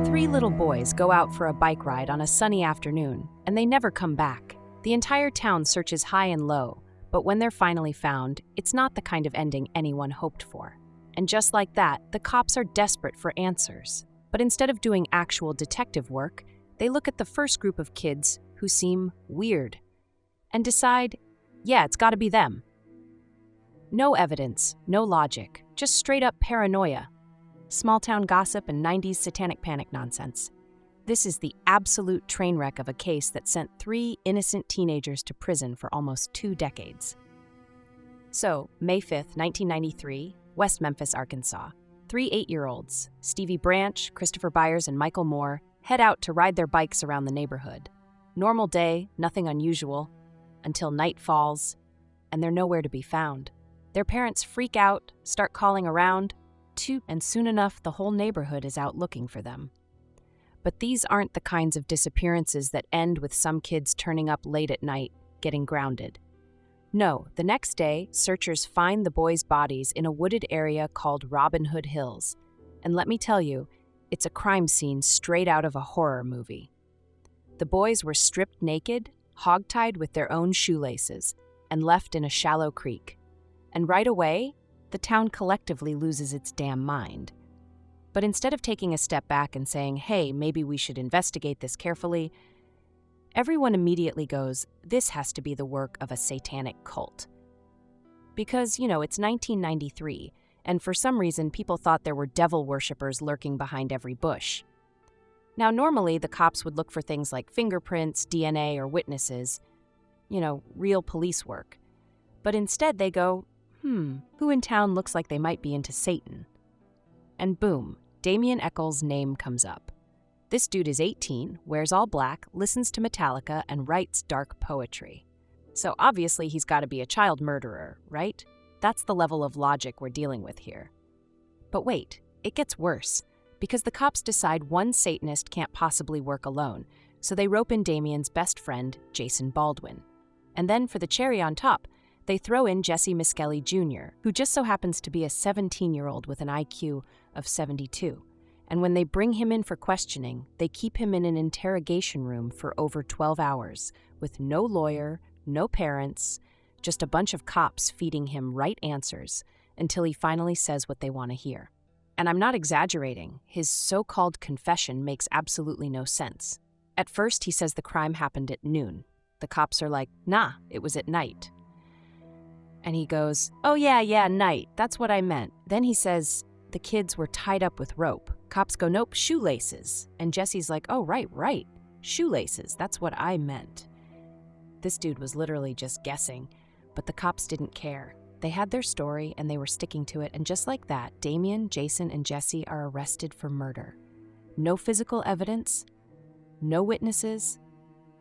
Three little boys go out for a bike ride on a sunny afternoon, and they never come back. The entire town searches high and low, but when they're finally found, it's not the kind of ending anyone hoped for. And just like that, the cops are desperate for answers. But instead of doing actual detective work, they look at the first group of kids who seem weird and decide, yeah, it's gotta be them. No evidence, no logic, just straight up paranoia. Small-town gossip and 90s Satanic Panic nonsense. This is the absolute train wreck of a case that sent 3 innocent teenagers to prison for almost 2 decades. So, May 5th, 1993, West Memphis, Arkansas. 3 8-year-olds, Stevie Branch, Christopher Byers, and Michael Moore, head out to ride their bikes around the neighborhood. Normal day, nothing unusual, until night falls, and they're nowhere to be found. Their parents freak out, start calling around, and soon enough, the whole neighborhood is out looking for them. But these aren't the kinds of disappearances that end with some kids turning up late at night, getting grounded. No, the next day, searchers find the boys' bodies in a wooded area called Robin Hood Hills. And let me tell you, it's a crime scene straight out of a horror movie. The boys were stripped naked, hogtied with their own shoelaces, and left in a shallow creek. And right away, the town collectively loses its damn mind. But instead of taking a step back and saying, hey, maybe we should investigate this carefully, everyone immediately goes, this has to be the work of a satanic cult. Because, it's 1993, and for some reason people thought there were devil worshippers lurking behind every bush. Now, normally the cops would look for things like fingerprints, DNA, or witnesses, real police work. But instead they go, who in town looks like they might be into Satan? And boom, Damien Echols' name comes up. This dude is 18, wears all black, listens to Metallica, and writes dark poetry. So obviously he's got to be a child murderer, right? That's the level of logic we're dealing with here. But wait, it gets worse, because the cops decide one Satanist can't possibly work alone, so they rope in Damien's best friend, Jason Baldwin. And then for the cherry on top, they throw in Jessie Misskelley Jr., who just so happens to be a 17-year-old with an IQ of 72. And when they bring him in for questioning, they keep him in an interrogation room for over 12 hours, with no lawyer, no parents, just a bunch of cops feeding him right answers until he finally says what they want to hear. And I'm not exaggerating, his so-called confession makes absolutely no sense. At first, he says the crime happened at noon. The cops are like, nah, it was at night. And he goes, oh yeah, night, that's what I meant. Then he says, the kids were tied up with rope. Cops go, nope, shoelaces. And Jesse's like, oh, right, shoelaces, that's what I meant. This dude was literally just guessing, but the cops didn't care. They had their story and they were sticking to it, and just like that, Damien, Jason, and Jessie are arrested for murder. No physical evidence, no witnesses,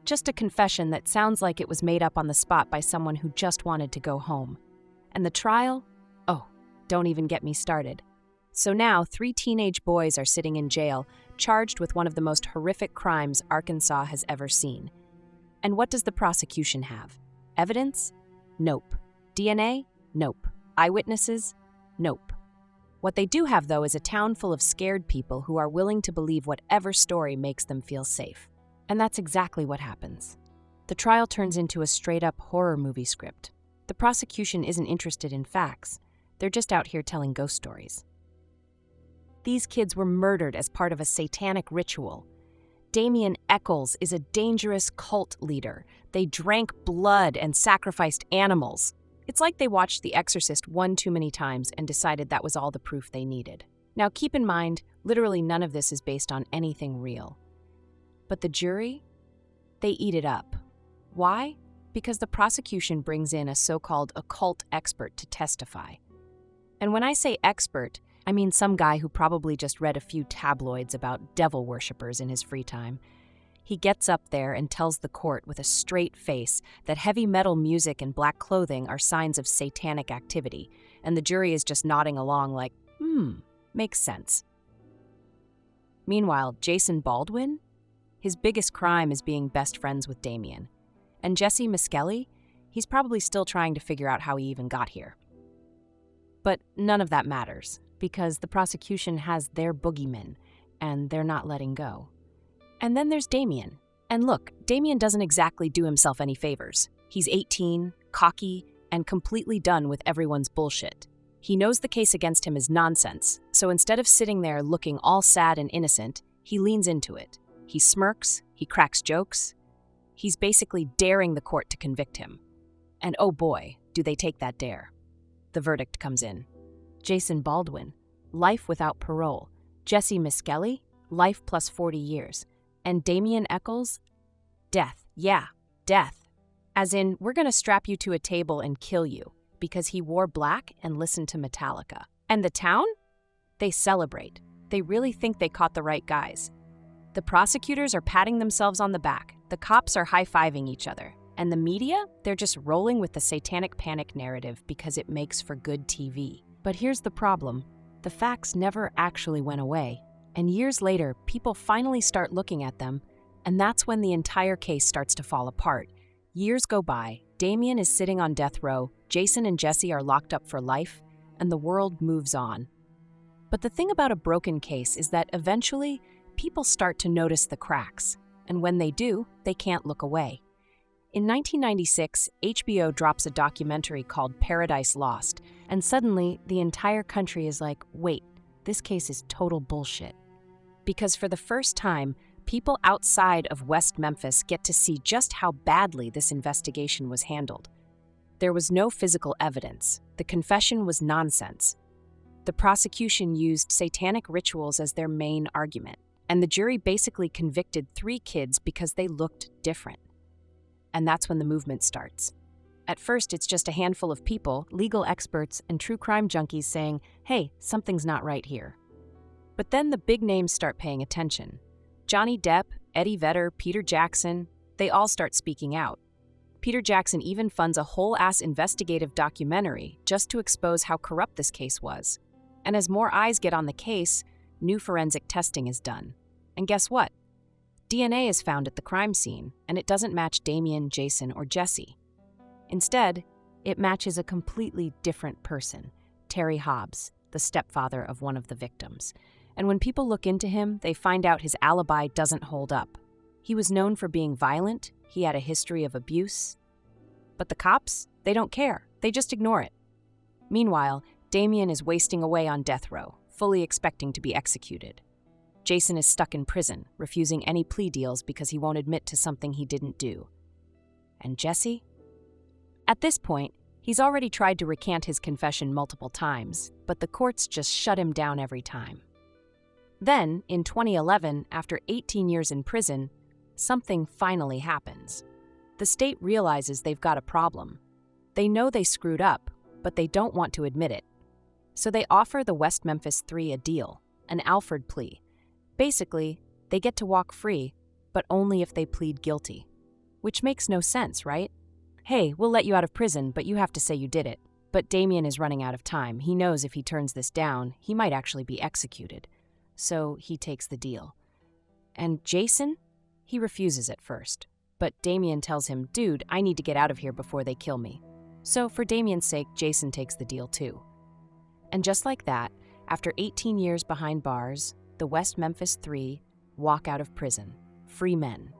just a confession that sounds like it was made up on the spot by someone who just wanted to go home. And the trial? Oh, don't even get me started. So now, 3 teenage boys are sitting in jail, charged with one of the most horrific crimes Arkansas has ever seen. And what does the prosecution have? Evidence? Nope. DNA? Nope. Eyewitnesses? Nope. What they do have, though, is a town full of scared people who are willing to believe whatever story makes them feel safe. And that's exactly what happens. The trial turns into a straight-up horror movie script. The prosecution isn't interested in facts. They're just out here telling ghost stories. These kids were murdered as part of a satanic ritual. Damien Echols is a dangerous cult leader. They drank blood and sacrificed animals. It's like they watched The Exorcist one too many times and decided that was all the proof they needed. Now keep in mind, literally none of this is based on anything real. But the jury? They eat it up. Why? Because the prosecution brings in a so-called occult expert to testify. And when I say expert, I mean some guy who probably just read a few tabloids about devil worshippers in his free time. He gets up there and tells the court with a straight face that heavy metal music and black clothing are signs of satanic activity, and the jury is just nodding along like, makes sense. Meanwhile, Jason Baldwin? His biggest crime is being best friends with Damien. And Jessie Misskelley? He's probably still trying to figure out how he even got here. But none of that matters, because the prosecution has their boogeyman, and they're not letting go. And then there's Damien. And look, Damien doesn't exactly do himself any favors. He's 18, cocky, and completely done with everyone's bullshit. He knows the case against him is nonsense, so instead of sitting there looking all sad and innocent, he leans into it. He smirks, he cracks jokes. He's basically daring the court to convict him. And oh boy, do they take that dare. The verdict comes in. Jason Baldwin, life without parole. Jessie Misskelley, life plus 40 years. And Damien Echols, death. Yeah, death. As in, we're gonna strap you to a table and kill you because he wore black and listened to Metallica. And the town? They celebrate. They really think they caught the right guys. The prosecutors are patting themselves on the back. The cops are high-fiving each other. And the media? They're just rolling with the Satanic Panic narrative because it makes for good TV. But here's the problem. The facts never actually went away. And years later, people finally start looking at them, and that's when the entire case starts to fall apart. Years go by, Damien is sitting on death row, Jason and Jessie are locked up for life, and the world moves on. But the thing about a broken case is that eventually, people start to notice the cracks, and when they do, they can't look away. In 1996, HBO drops a documentary called Paradise Lost, and suddenly, the entire country is like, wait, this case is total bullshit. Because for the first time, people outside of West Memphis get to see just how badly this investigation was handled. There was no physical evidence. The confession was nonsense. The prosecution used satanic rituals as their main argument, and the jury basically convicted 3 kids because they looked different. And that's when the movement starts. At first, it's just a handful of people, legal experts, and true crime junkies saying, hey, something's not right here. But then the big names start paying attention. Johnny Depp, Eddie Vedder, Peter Jackson, they all start speaking out. Peter Jackson even funds a whole-ass investigative documentary just to expose how corrupt this case was. And as more eyes get on the case, new forensic testing is done. And guess what? DNA is found at the crime scene, and it doesn't match Damien, Jason, or Jessie. Instead, it matches a completely different person, Terry Hobbs, the stepfather of one of the victims. And when people look into him, they find out his alibi doesn't hold up. He was known for being violent, he had a history of abuse. But the cops, they don't care, they just ignore it. Meanwhile, Damien is wasting away on death row, fully expecting to be executed. Jason is stuck in prison, refusing any plea deals because he won't admit to something he didn't do. And Jessie? At this point, he's already tried to recant his confession multiple times, but the courts just shut him down every time. Then, in 2011, after 18 years in prison, something finally happens. The state realizes they've got a problem. They know they screwed up, but they don't want to admit it. So they offer the West Memphis 3 a deal, an Alford plea. Basically, they get to walk free, but only if they plead guilty. Which makes no sense, right? Hey, we'll let you out of prison, but you have to say you did it. But Damien is running out of time. He knows if he turns this down, he might actually be executed. So he takes the deal. And Jason? He refuses at first. But Damien tells him, dude, I need to get out of here before they kill me. So for Damien's sake, Jason takes the deal too. And just like that, after 18 years behind bars, the West Memphis 3 walk out of prison, free men.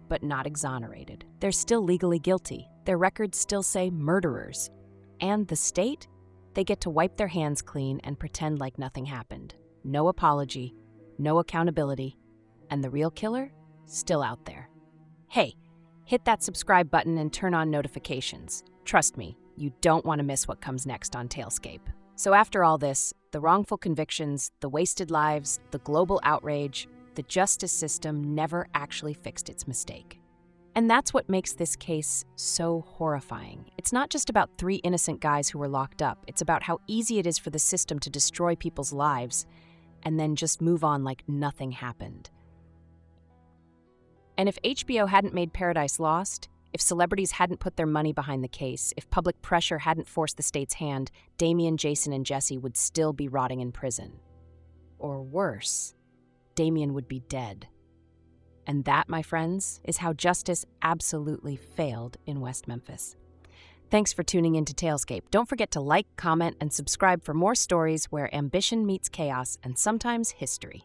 But not exonerated. They're still legally guilty. Their records still say murderers. And the state? They get to wipe their hands clean and pretend like nothing happened. No apology, no accountability, and the real killer? Still out there. Hey, hit that subscribe button and turn on notifications. Trust me, you don't want to miss what comes next on Talescape. So after all this, the wrongful convictions, the wasted lives, the global outrage, the justice system never actually fixed its mistake. And that's what makes this case so horrifying. It's not just about 3 innocent guys who were locked up. It's about how easy it is for the system to destroy people's lives and then just move on like nothing happened. And if HBO hadn't made Paradise Lost, if celebrities hadn't put their money behind the case, if public pressure hadn't forced the state's hand, Damien, Jason, and Jessie would still be rotting in prison. Or worse, Damien would be dead. And that, my friends, is how justice absolutely failed in West Memphis. Thanks for tuning in to Talescape. Don't forget to like, comment, and subscribe for more stories where ambition meets chaos and sometimes history.